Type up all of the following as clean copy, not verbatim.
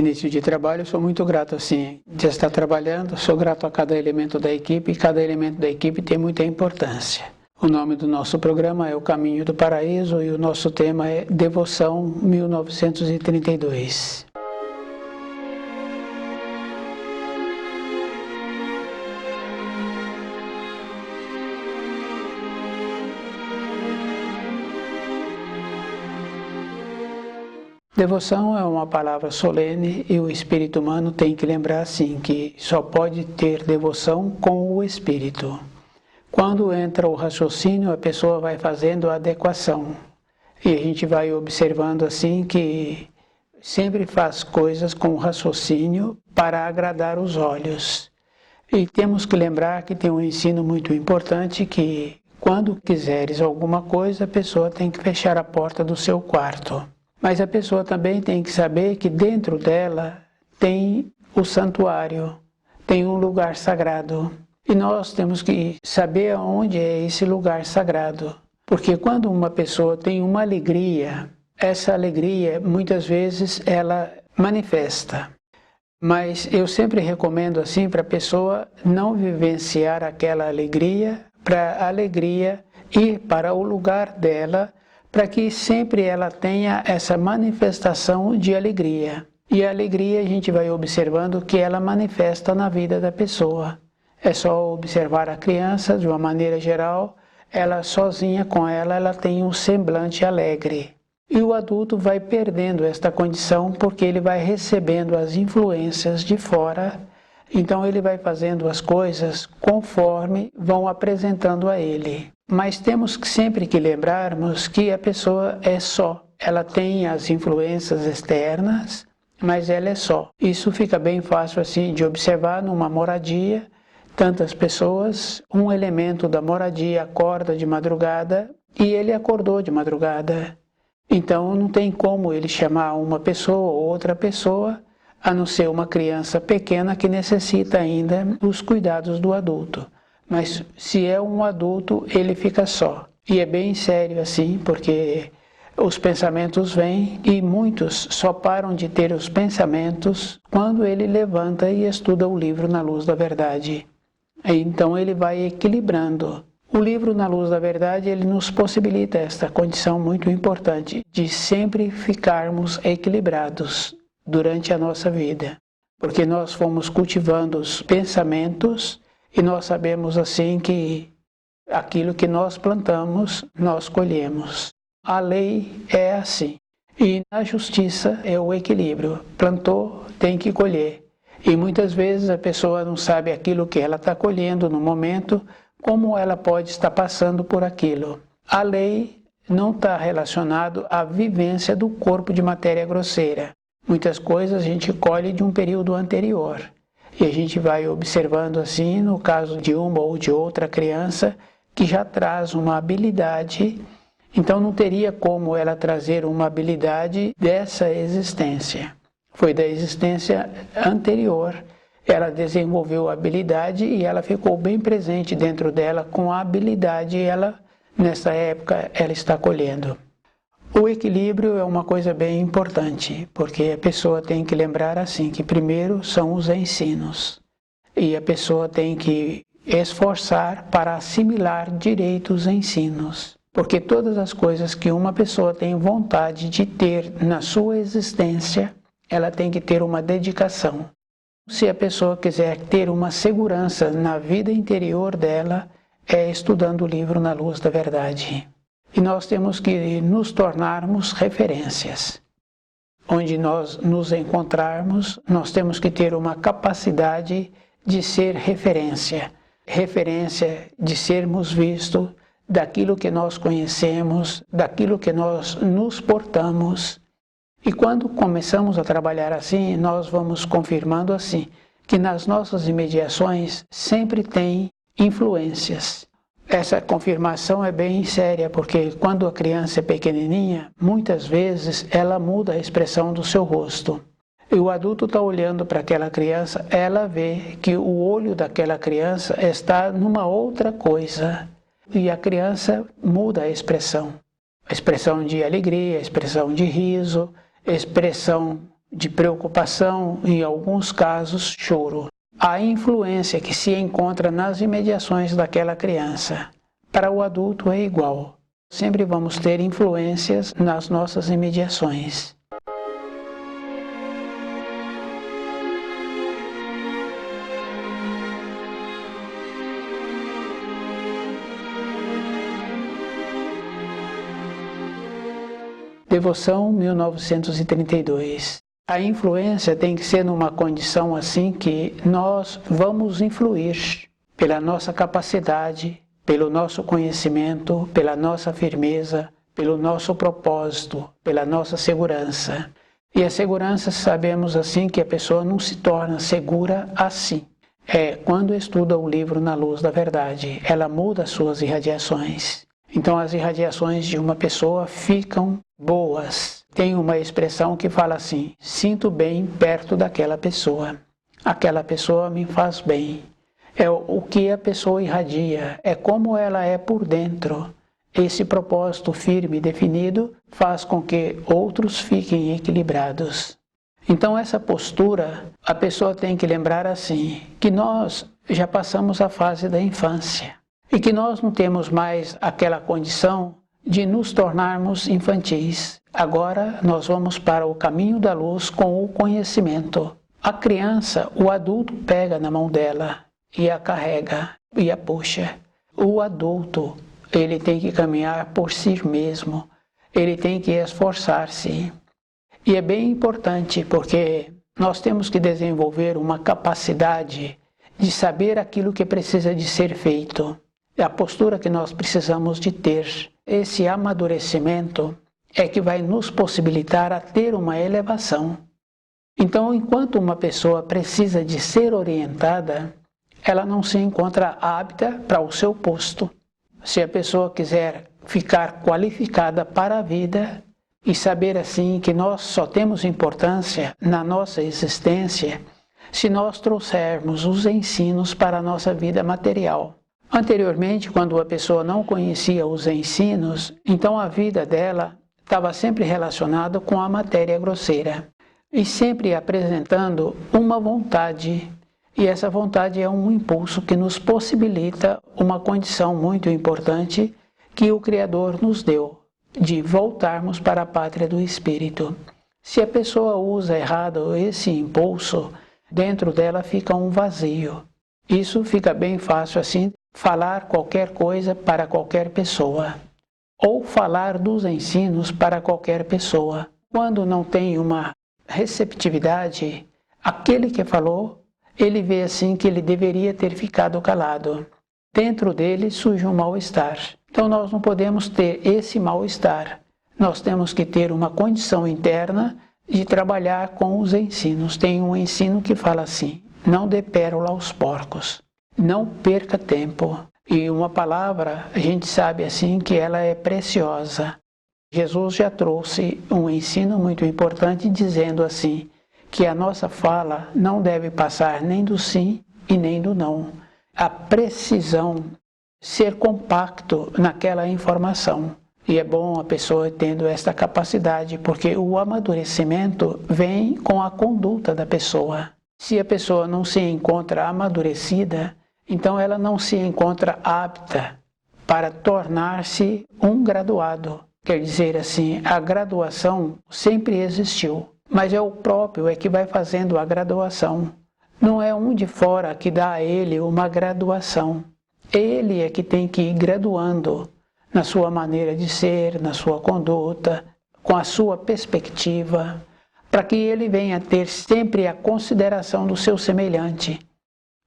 início de trabalho, eu sou muito grato assim de estar trabalhando, sou grato a cada elemento da equipe e cada elemento da equipe tem muita importância. O nome do nosso programa é O Caminho do Paraíso e o nosso tema é Devoção 1932. Devoção é uma palavra solene e o espírito humano tem que lembrar assim que só pode ter devoção com o espírito. Quando entra o raciocínio, a pessoa vai fazendo a adequação e a gente vai observando assim que sempre faz coisas com o raciocínio para agradar os olhos. E temos que lembrar que tem um ensino muito importante que quando quiseres alguma coisa, a pessoa tem que fechar a porta do seu quarto. Mas a pessoa também tem que saber que dentro dela tem o santuário, tem um lugar sagrado. E nós temos que saber onde é esse lugar sagrado. Porque quando uma pessoa tem uma alegria, essa alegria muitas vezes ela manifesta. Mas eu sempre recomendo assim para a pessoa não vivenciar aquela alegria, para a alegria ir para o lugar dela, para que sempre ela tenha essa manifestação de alegria. E a alegria a gente vai observando que ela manifesta na vida da pessoa. É só observar a criança de uma maneira geral, ela sozinha com ela tem um semblante alegre. E o adulto vai perdendo esta condição porque ele vai recebendo as influências de fora, então ele vai fazendo as coisas conforme vão apresentando a ele. Mas temos que sempre que lembrarmos que a pessoa é só. Ela tem as influências externas, mas ela é só. Isso fica bem fácil assim de observar numa moradia. Tantas pessoas, um elemento da moradia acorda de madrugada e ele acordou de madrugada. Então não tem como ele chamar uma pessoa ou outra pessoa, a não ser uma criança pequena que necessita ainda dos cuidados do adulto. Mas se é um adulto, ele fica só. E é bem sério assim, porque os pensamentos vêm e muitos só param de ter os pensamentos quando ele levanta e estuda o livro Na Luz da Verdade. Então ele vai equilibrando. O livro Na Luz da Verdade, ele nos possibilita esta condição muito importante de sempre ficarmos equilibrados durante a nossa vida. Porque nós fomos cultivando os pensamentos e nós sabemos assim que aquilo que nós plantamos, nós colhemos. A lei é assim. E a justiça é o equilíbrio. Plantou, tem que colher. E muitas vezes a pessoa não sabe aquilo que ela está colhendo no momento, como ela pode estar passando por aquilo. A lei não está relacionada à vivência do corpo de matéria grosseira. Muitas coisas a gente colhe de um período anterior. E a gente vai observando assim, no caso de uma ou de outra criança, que já traz uma habilidade, então não teria como ela trazer uma habilidade dessa existência. Foi da existência anterior, ela desenvolveu a habilidade e ela ficou bem presente dentro dela com a habilidade e ela, nessa época, ela está colhendo. O equilíbrio é uma coisa bem importante, porque a pessoa tem que lembrar assim, que primeiro são os ensinos. E a pessoa tem que esforçar para assimilar direito os ensinos. Porque todas as coisas que uma pessoa tem vontade de ter na sua existência, ela tem que ter uma dedicação. Se a pessoa quiser ter uma segurança na vida interior dela, é estudando o livro Na Luz da Verdade. E nós temos que nos tornarmos referências. Onde nós nos encontrarmos, nós temos que ter uma capacidade de ser referência. Referência de sermos vistos daquilo que nós conhecemos, daquilo que nós nos portamos. E quando começamos a trabalhar assim, nós vamos confirmando assim, que nas nossas imediações sempre tem influências. Essa confirmação é bem séria, porque quando a criança é pequenininha, muitas vezes ela muda a expressão do seu rosto. E o adulto está olhando para aquela criança, ela vê que o olho daquela criança está numa outra coisa. E a criança muda a expressão de alegria, a expressão de riso, a expressão de preocupação, em alguns casos, choro. A influência que se encontra nas imediações daquela criança. Para o adulto é igual. Sempre vamos ter influências nas nossas imediações. Devoção 1932. A influência tem que ser numa condição assim que nós vamos influir pela nossa capacidade, pelo nosso conhecimento, pela nossa firmeza, pelo nosso propósito, pela nossa segurança. E a segurança, sabemos assim que a pessoa não se torna segura assim. É quando estuda o livro Na Luz da Verdade, ela muda as suas irradiações. Então as irradiações de uma pessoa ficam boas. Tem uma expressão que fala assim: sinto bem perto daquela pessoa. Aquela pessoa me faz bem. É o que a pessoa irradia, é como ela é por dentro. Esse propósito firme e definido faz com que outros fiquem equilibrados. Então essa postura, a pessoa tem que lembrar assim, que nós já passamos a fase da infância. E que nós não temos mais aquela condição de nos tornarmos infantis. Agora nós vamos para o caminho da luz com o conhecimento. A criança, o adulto pega na mão dela e a carrega e a puxa. O adulto, ele tem que caminhar por si mesmo, ele tem que esforçar-se. E é bem importante porque nós temos que desenvolver uma capacidade de saber aquilo que precisa de ser feito. É a postura que nós precisamos de ter. Esse amadurecimento é que vai nos possibilitar a ter uma elevação. Então, enquanto uma pessoa precisa de ser orientada, ela não se encontra apta para o seu posto. Se a pessoa quiser ficar qualificada para a vida e saber assim que nós só temos importância na nossa existência se nós trouxermos os ensinos para a nossa vida material. Anteriormente, quando a pessoa não conhecia os ensinos, então a vida dela estava sempre relacionada com a matéria grosseira e sempre apresentando uma vontade. E essa vontade é um impulso que nos possibilita uma condição muito importante que o Criador nos deu, de voltarmos para a pátria do Espírito. Se a pessoa usa errado esse impulso, dentro dela fica um vazio. Isso fica bem fácil assim, falar qualquer coisa para qualquer pessoa, ou falar dos ensinos para qualquer pessoa. Quando não tem uma receptividade, aquele que falou, ele vê assim que ele deveria ter ficado calado. Dentro dele surge um mal-estar. Então nós não podemos ter esse mal-estar. Nós temos que ter uma condição interna de trabalhar com os ensinos. Tem um ensino que fala assim: não dê pérola aos porcos. Não perca tempo. E uma palavra, a gente sabe assim que ela é preciosa. Jesus já trouxe um ensino muito importante dizendo assim, que a nossa fala não deve passar nem do sim e nem do não. A precisão, ser compacto naquela informação. E é bom a pessoa tendo esta capacidade, porque o amadurecimento vem com a conduta da pessoa. Se a pessoa não se encontra amadurecida, então ela não se encontra apta para tornar-se um graduado. Quer dizer assim, a graduação sempre existiu, mas é o próprio que vai fazendo a graduação. Não é um de fora que dá a ele uma graduação. Ele é que tem que ir graduando na sua maneira de ser, na sua conduta, com a sua perspectiva, para que ele venha ter sempre a consideração do seu semelhante.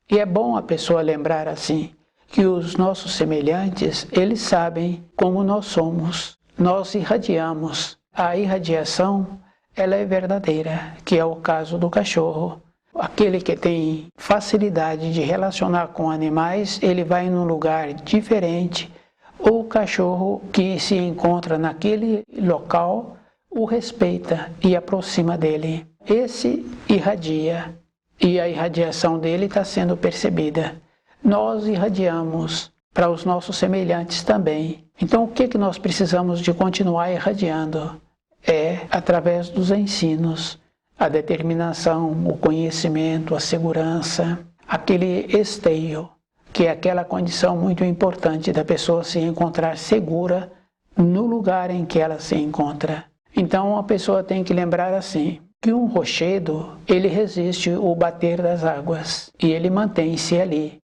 E é bom a pessoa lembrar assim, que os nossos semelhantes, eles sabem como nós somos, nós irradiamos. A irradiação, ela é verdadeira, que é o caso do cachorro. Aquele que tem facilidade de relacionar com animais, ele vai num lugar diferente. O cachorro que se encontra naquele local, o respeita e aproxima dele. Esse irradia. E a irradiação dele está sendo percebida. Nós irradiamos para os nossos semelhantes também. Então o que nós precisamos de continuar irradiando? É através dos ensinos, a determinação, o conhecimento, a segurança, aquele esteio, que é aquela condição muito importante da pessoa se encontrar segura no lugar em que ela se encontra. Então a pessoa tem que lembrar assim, que um rochedo, ele resiste o bater das águas e ele mantém-se ali.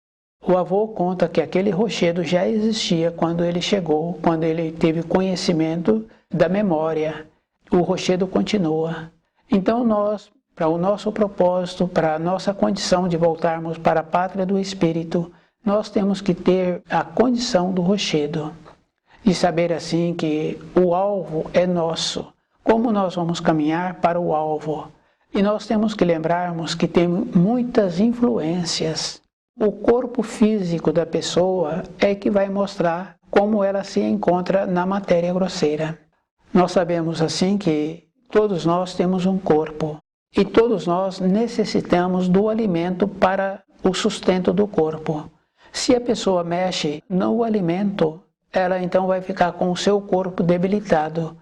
O avô conta que aquele rochedo já existia quando ele chegou, quando ele teve conhecimento da memória. O rochedo continua. Então nós, para o nosso propósito, para a nossa condição de voltarmos para a pátria do Espírito, nós temos que ter a condição do rochedo, de saber assim que o alvo é nosso. Como nós vamos caminhar para o alvo? E nós temos que lembrarmos que tem muitas influências. O corpo físico da pessoa é que vai mostrar como ela se encontra na matéria grosseira. Nós sabemos assim que todos nós temos um corpo e todos nós necessitamos do alimento para o sustento do corpo. Se a pessoa mexe no alimento, ela então vai ficar com o seu corpo debilitado.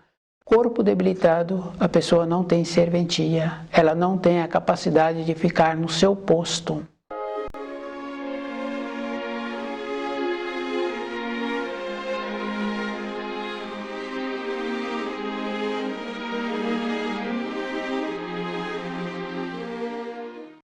Corpo debilitado, a pessoa não tem serventia, ela não tem a capacidade de ficar no seu posto.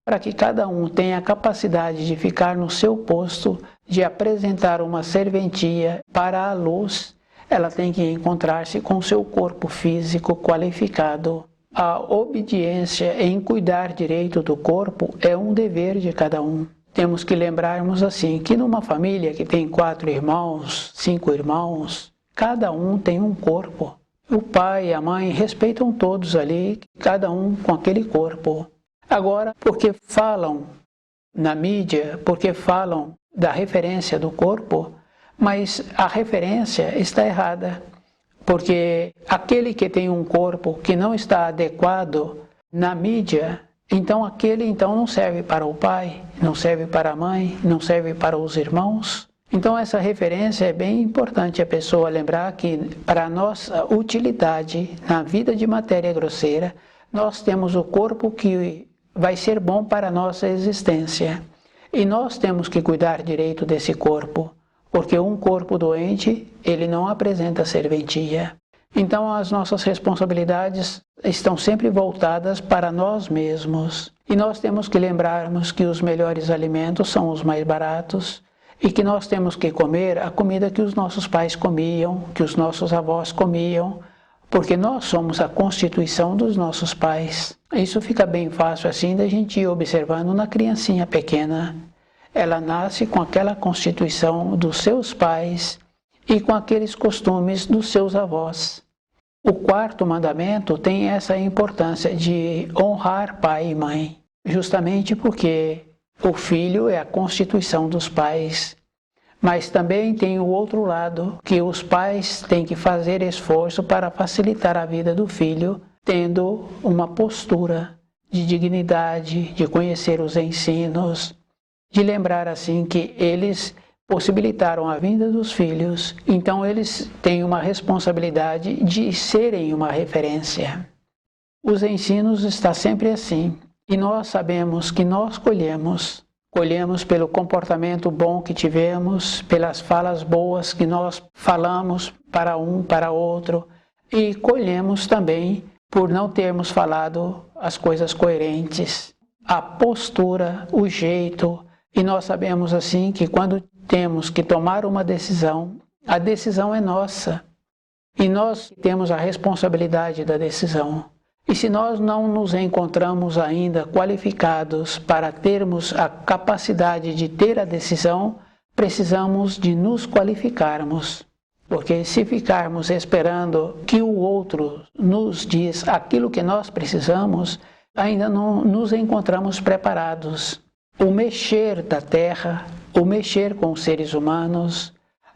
Para que cada um tenha a capacidade de ficar no seu posto, de apresentar uma serventia para a luz, ela tem que encontrar-se com seu corpo físico qualificado. A obediência em cuidar direito do corpo é um dever de cada um. Temos que lembrarmos assim, que numa família que tem 4 irmãos, 5 irmãos, cada um tem um corpo. O pai e a mãe respeitam todos ali, cada um com aquele corpo. Agora, porque falam na mídia, porque falam da referência do corpo, mas a referência está errada, porque aquele que tem um corpo que não está adequado na mídia, então aquele não serve para o pai, não serve para a mãe, não serve para os irmãos. Então essa referência é bem importante a pessoa lembrar que para a nossa utilidade na vida de matéria grosseira, nós temos o corpo que vai ser bom para a nossa existência. E nós temos que cuidar direito desse corpo, porque um corpo doente, ele não apresenta serventia. Então as nossas responsabilidades estão sempre voltadas para nós mesmos. E nós temos que lembrarmos que os melhores alimentos são os mais baratos e que nós temos que comer a comida que os nossos pais comiam, que os nossos avós comiam, porque nós somos a constituição dos nossos pais. Isso fica bem fácil assim da gente ir observando na criancinha pequena. Ela nasce com aquela constituição dos seus pais e com aqueles costumes dos seus avós. O 4º mandamento tem essa importância de honrar pai e mãe, justamente porque o filho é a constituição dos pais. Mas também tem o outro lado, que os pais têm que fazer esforço para facilitar a vida do filho, tendo uma postura de dignidade, de conhecer os ensinos, de lembrar assim que eles possibilitaram a vinda dos filhos, então eles têm uma responsabilidade de serem uma referência. Os ensinos estão sempre assim, e nós sabemos que nós colhemos pelo comportamento bom que tivemos, pelas falas boas que nós falamos para um, para outro, e colhemos também por não termos falado as coisas coerentes, a postura, o jeito, e nós sabemos assim que quando temos que tomar uma decisão, a decisão é nossa, e nós temos a responsabilidade da decisão. E se nós não nos encontramos ainda qualificados para termos a capacidade de ter a decisão, precisamos de nos qualificarmos. Porque se ficarmos esperando que o outro nos diz aquilo que nós precisamos, ainda não nos encontramos preparados. O mexer da terra, o mexer com os seres humanos,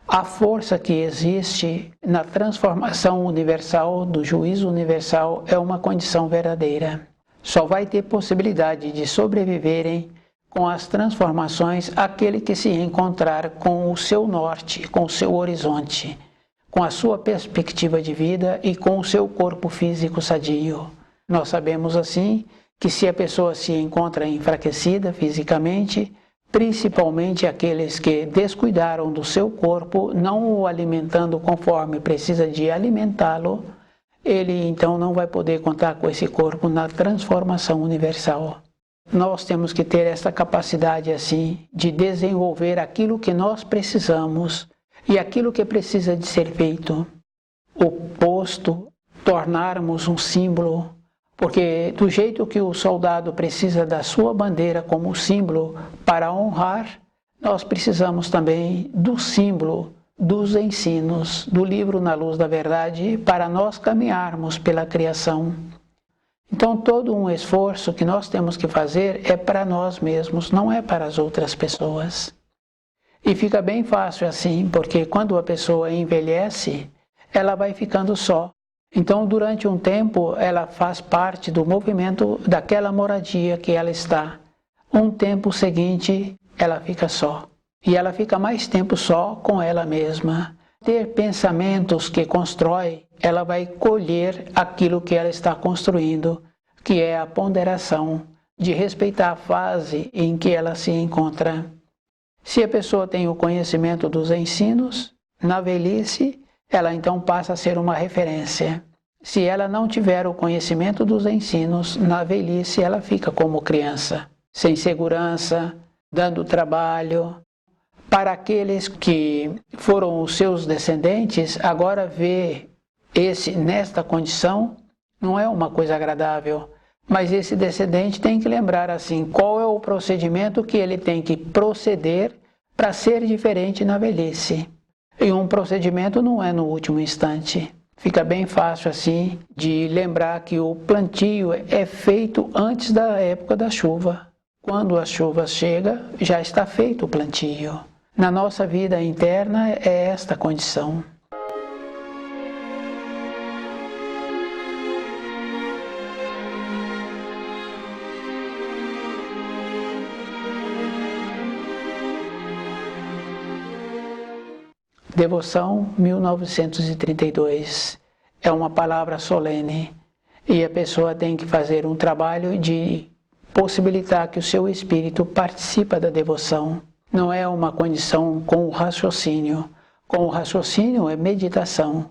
a força que existe na transformação universal, do juízo universal, é uma condição verdadeira. Só vai ter possibilidade de sobreviverem com as transformações aquele que se encontrar com o seu norte, com o seu horizonte, com a sua perspectiva de vida e com o seu corpo físico sadio. Nós sabemos assim que se a pessoa se encontra enfraquecida fisicamente, principalmente aqueles que descuidaram do seu corpo, não o alimentando conforme precisa de alimentá-lo, ele então não vai poder contar com esse corpo na transformação universal. Nós temos que ter essa capacidade assim de desenvolver aquilo que nós precisamos e aquilo que precisa de ser feito. O posto, tornarmos um símbolo, porque do jeito que o soldado precisa da sua bandeira como símbolo para honrar, nós precisamos também do símbolo dos ensinos do livro Na Luz da Verdade para nós caminharmos pela criação. Então todo um esforço que nós temos que fazer é para nós mesmos, não é para as outras pessoas. E fica bem fácil assim, porque quando a pessoa envelhece, ela vai ficando só. Então, durante um tempo, ela faz parte do movimento daquela moradia que ela está. Um tempo seguinte, ela fica só. E ela fica mais tempo só com ela mesma. Ter pensamentos que constrói, ela vai colher aquilo que ela está construindo, que é a ponderação, de respeitar a fase em que ela se encontra. Se a pessoa tem o conhecimento dos ensinos, na velhice, ela então passa a ser uma referência. Se ela não tiver o conhecimento dos ensinos, na velhice ela fica como criança, sem segurança, dando trabalho. Para aqueles que foram os seus descendentes, agora ver esse nesta condição não é uma coisa agradável. Mas esse descendente tem que lembrar assim, qual é o procedimento que ele tem que proceder para ser diferente na velhice. E um procedimento não é no último instante. Fica bem fácil assim de lembrar que o plantio é feito antes da época da chuva. Quando a chuva chega, já está feito o plantio. Na nossa vida interna é esta condição. Devoção 1932 é uma palavra solene e a pessoa tem que fazer um trabalho de possibilitar que o seu espírito participe da devoção. Não é uma condição com o raciocínio. Com o raciocínio é meditação.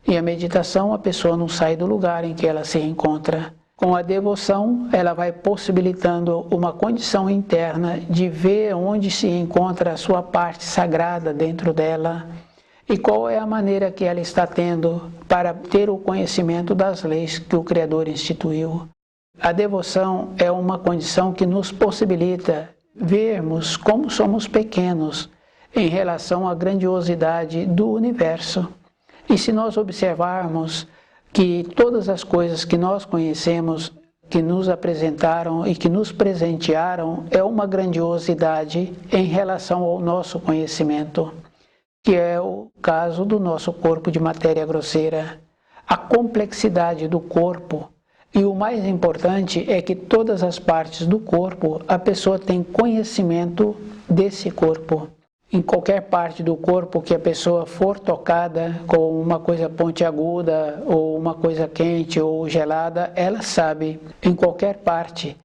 E a meditação a pessoa não sai do lugar em que ela se encontra. Com a devoção, ela vai possibilitando uma condição interna de ver onde se encontra a sua parte sagrada dentro dela e qual é a maneira que ela está tendo para ter o conhecimento das leis que o Criador instituiu. A devoção é uma condição que nos possibilita vermos como somos pequenos em relação à grandiosidade do universo. E se nós observarmos que todas as coisas que nós conhecemos, que nos apresentaram e que nos presentearam, é uma grandiosidade em relação ao nosso conhecimento, que é o caso do nosso corpo de matéria grosseira. A complexidade do corpo, e o mais importante é que todas as partes do corpo, a pessoa tem conhecimento desse corpo. Em qualquer parte do corpo que a pessoa for tocada com uma coisa pontiaguda, ou uma coisa quente ou gelada, ela sabe, em qualquer parte.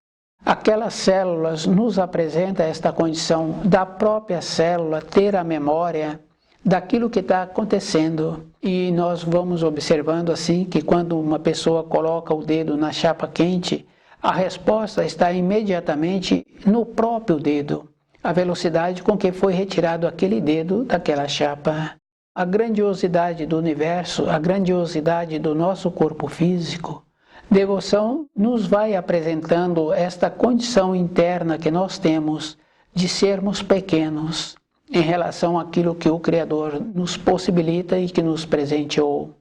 Aquelas células nos apresentam esta condição da própria célula ter a memória daquilo que está acontecendo. E nós vamos observando assim que quando uma pessoa coloca o dedo na chapa quente, a resposta está imediatamente no próprio dedo. A velocidade com que foi retirado aquele dedo daquela chapa. A grandiosidade do universo, a grandiosidade do nosso corpo físico, devoção nos vai apresentando esta condição interna que nós temos de sermos pequenos em relação àquilo que o Criador nos possibilita e que nos presenteou.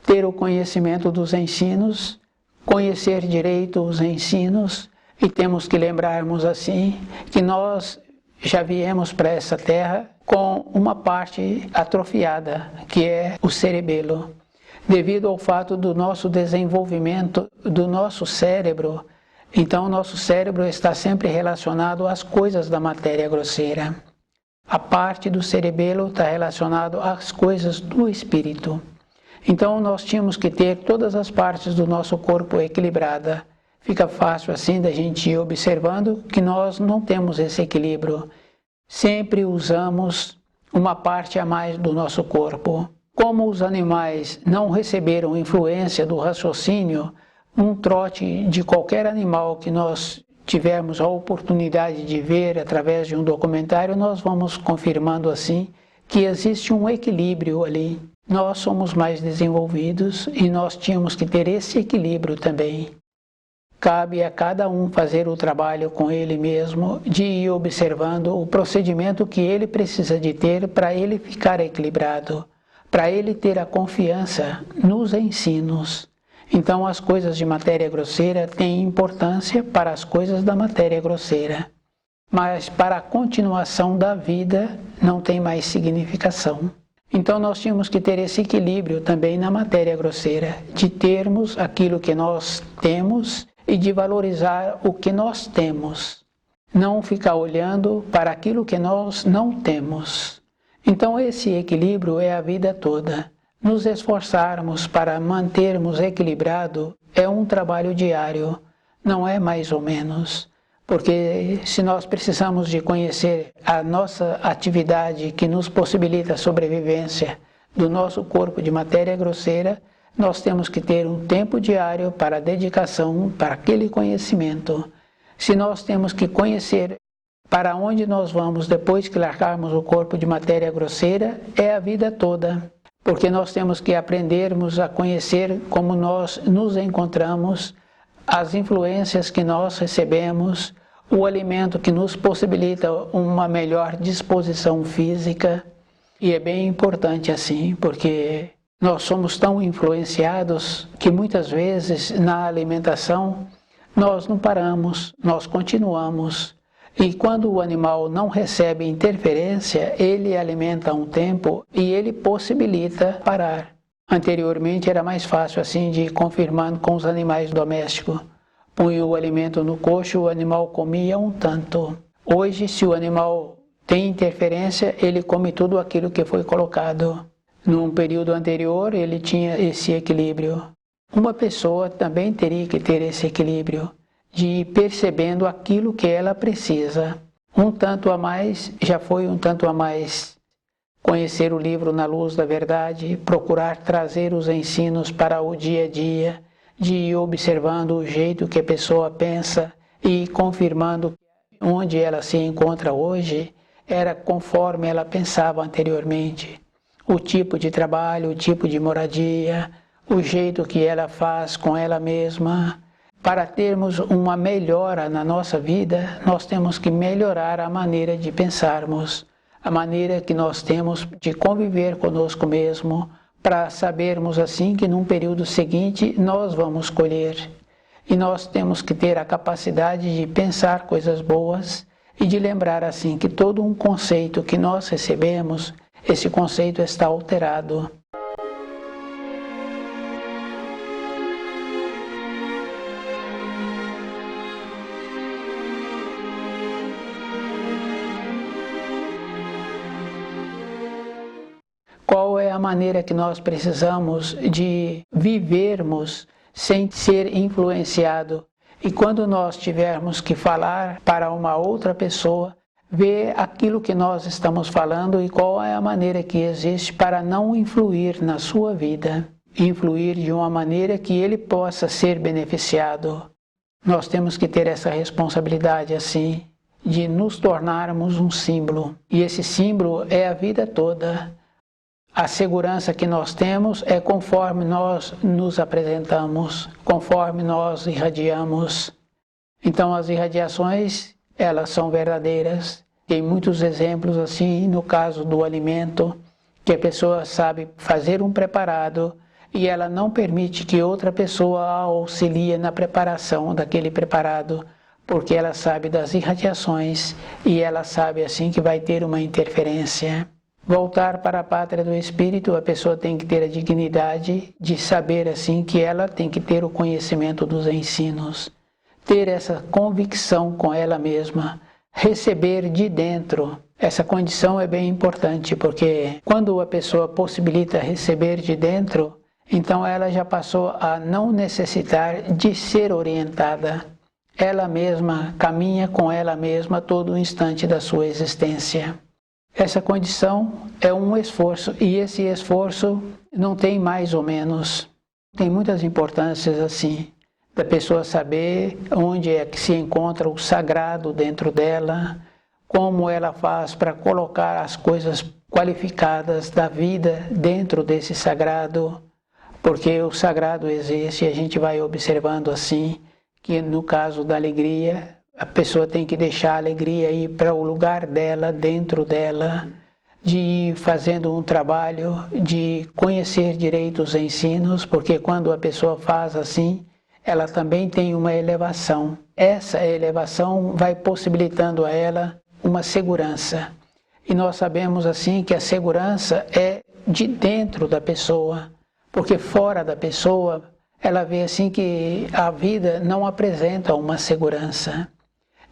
Ter o conhecimento dos ensinos, conhecer direito os ensinos, e temos que lembrarmos assim que nós já viemos para essa terra com uma parte atrofiada, que é o cerebelo, devido ao fato do nosso desenvolvimento do nosso cérebro. Então, o nosso cérebro está sempre relacionado às coisas da matéria grosseira. A parte do cerebelo está relacionado às coisas do espírito. Então, nós tínhamos que ter todas as partes do nosso corpo equilibrada, Fica fácil assim da gente ir observando que nós não temos esse equilíbrio. Sempre usamos uma parte a mais do nosso corpo. Como os animais não receberam influência do raciocínio, um trote de qualquer animal que nós tivermos a oportunidade de ver através de um documentário, nós vamos confirmando assim que existe um equilíbrio ali. Nós somos mais desenvolvidos e nós tínhamos que ter esse equilíbrio também. Cabe a cada um fazer o trabalho com ele mesmo, de ir observando o procedimento que ele precisa de ter para ele ficar equilibrado, para ele ter a confiança nos ensinos. Então as coisas de matéria grosseira têm importância para as coisas da matéria grosseira, mas para a continuação da vida não tem mais significação. Então nós tínhamos que ter esse equilíbrio também na matéria grosseira, de termos aquilo que nós temos e de valorizar o que nós temos, não ficar olhando para aquilo que nós não temos. Então esse equilíbrio é a vida toda. Nos esforçarmos para mantermos equilibrado é um trabalho diário, não é mais ou menos. Porque se nós precisamos de conhecer a nossa atividade que nos possibilita a sobrevivência do nosso corpo de matéria grosseira, nós temos que ter um tempo diário para a dedicação para aquele conhecimento. Se nós temos que conhecer para onde nós vamos depois que largarmos o corpo de matéria grosseira, é a vida toda. Porque nós temos que aprendermos a conhecer como nós nos encontramos, as influências que nós recebemos, o alimento que nos possibilita uma melhor disposição física. E é bem importante assim, porque nós somos tão influenciados que muitas vezes na alimentação nós não paramos, nós continuamos. E quando o animal não recebe interferência, ele alimenta um tempo e ele possibilita parar. Anteriormente era mais fácil assim de ir confirmando com os animais domésticos. Punha o alimento no coxo, o animal comia um tanto. Hoje, se o animal tem interferência, ele come tudo aquilo que foi colocado. Num período anterior, ele tinha esse equilíbrio. Uma pessoa também teria que ter esse equilíbrio, de ir percebendo aquilo que ela precisa. Um tanto a mais, já foi um tanto a mais. Conhecer o livro Na Luz da Verdade, procurar trazer os ensinos para o dia a dia, de ir observando o jeito que a pessoa pensa e confirmando onde ela se encontra hoje, era conforme ela pensava anteriormente. O tipo de trabalho, o tipo de moradia, o jeito que ela faz com ela mesma. Para termos uma melhora na nossa vida, nós temos que melhorar a maneira de pensarmos, a maneira que nós temos de conviver conosco mesmo, para sabermos assim que num período seguinte nós vamos colher. E nós temos que ter a capacidade de pensar coisas boas e de lembrar assim que todo um conceito que nós recebemos, esse conceito está alterado. Qual é a maneira que nós precisamos de vivermos sem ser influenciado? E quando nós tivermos que falar para uma outra pessoa, ver aquilo que nós estamos falando e qual é a maneira que existe para não influir na sua vida. Influir de uma maneira que ele possa ser beneficiado. Nós temos que ter essa responsabilidade assim, de nos tornarmos um símbolo. E esse símbolo é a vida toda. A segurança que nós temos é conforme nós nos apresentamos, conforme nós irradiamos. Então as irradiações, elas são verdadeiras. Tem muitos exemplos assim, no caso do alimento, que a pessoa sabe fazer um preparado e ela não permite que outra pessoa a auxilie na preparação daquele preparado, porque ela sabe das irradiações e ela sabe assim que vai ter uma interferência. Voltar para a pátria do espírito, a pessoa tem que ter a dignidade de saber assim que ela tem que ter o conhecimento dos ensinos, ter essa convicção com ela mesma, receber de dentro. Essa condição é bem importante, porque quando a pessoa possibilita receber de dentro, Então ela já passou a não necessitar de ser orientada. Ela mesma caminha com ela mesma todo o instante da sua existência. Essa condição é um esforço, e esse esforço não tem mais ou menos. Tem muitas importâncias assim, da pessoa saber onde é que se encontra o sagrado dentro dela, como ela faz para colocar as coisas qualificadas da vida dentro desse sagrado, porque o sagrado existe e a gente vai observando assim, que no caso da alegria, a pessoa tem que deixar a alegria ir para o lugar dela, dentro dela, de ir fazendo um trabalho, de conhecer direito os ensinos, porque quando a pessoa faz assim, ela também tem uma elevação. Essa elevação vai possibilitando a ela uma segurança. E nós sabemos assim que a segurança é de dentro da pessoa, porque fora da pessoa, ela vê assim que a vida não apresenta uma segurança.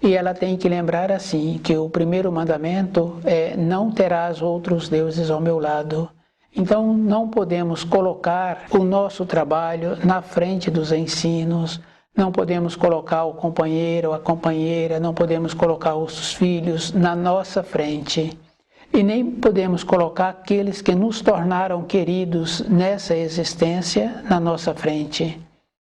E ela tem que lembrar assim, que o primeiro mandamento é: não terás outros deuses ao meu lado. Então não podemos colocar o nosso trabalho na frente dos ensinos, não podemos colocar o companheiro ou a companheira, não podemos colocar os filhos na nossa frente. E nem podemos colocar aqueles que nos tornaram queridos nessa existência na nossa frente.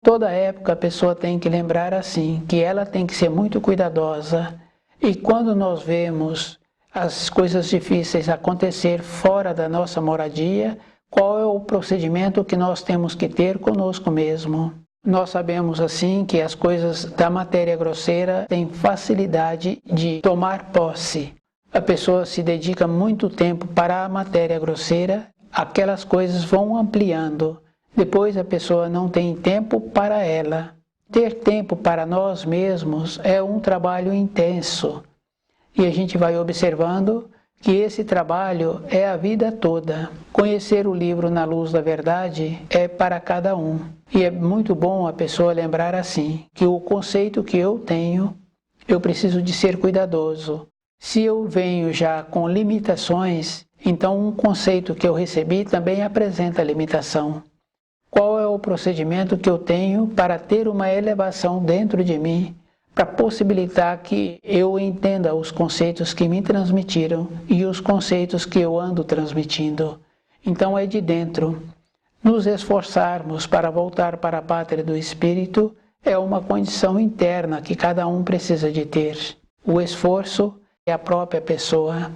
Toda época a pessoa tem que lembrar assim, que ela tem que ser muito cuidadosa, e quando nós vemos as coisas difíceis acontecer fora da nossa moradia, qual é o procedimento que nós temos que ter conosco mesmo? Nós sabemos assim que as coisas da matéria grosseira têm facilidade de tomar posse. A pessoa se dedica muito tempo para a matéria grosseira, aquelas coisas vão ampliando. Depois a pessoa não tem tempo para ela. Ter tempo para nós mesmos é um trabalho intenso. E a gente vai observando que esse trabalho é a vida toda. Conhecer o livro Na Luz da Verdade é para cada um. E é muito bom a pessoa lembrar assim, que o conceito que eu tenho, eu preciso de ser cuidadoso. Se eu venho já com limitações, então um conceito que eu recebi também apresenta limitação. Qual é o procedimento que eu tenho para ter uma elevação dentro de mim, para possibilitar que eu entenda os conceitos que me transmitiram e os conceitos que eu ando transmitindo? Então é de dentro. Nos esforçarmos para voltar para a pátria do Espírito é uma condição interna que cada um precisa de ter. O esforço é a própria pessoa.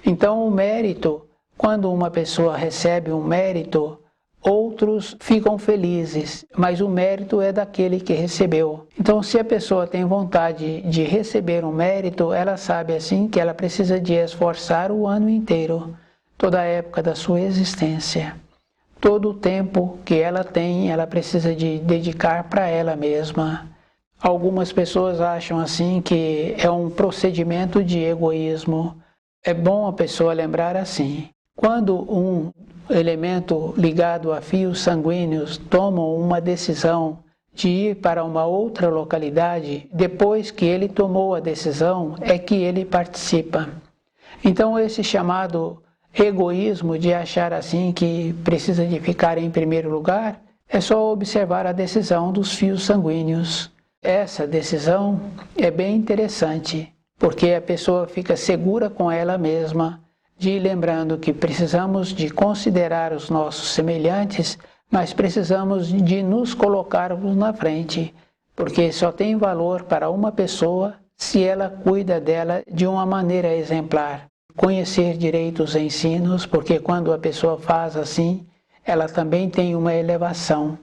Então o mérito, quando uma pessoa recebe um mérito, outros ficam felizes, mas o mérito é daquele que recebeu. Então, se a pessoa tem vontade de receber um mérito, ela sabe assim que ela precisa de esforçar o ano inteiro, toda a época da sua existência. Todo o tempo que ela tem, ela precisa de dedicar para ela mesma. Algumas pessoas acham assim que é um procedimento de egoísmo. É bom a pessoa lembrar assim, quando um elemento ligado a fios sanguíneos tomam uma decisão de ir para uma outra localidade, depois que ele tomou a decisão é que ele participa. Então esse chamado egoísmo de achar assim que precisa de ficar em primeiro lugar, é só observar a decisão dos fios sanguíneos. Essa decisão é bem interessante, porque a pessoa fica segura com ela mesma, de ir lembrando que precisamos de considerar os nossos semelhantes, mas precisamos de nos colocarmos na frente, porque só tem valor para uma pessoa se ela cuida dela de uma maneira exemplar. Conhecer direito os ensinos, porque quando a pessoa faz assim, ela também tem uma elevação.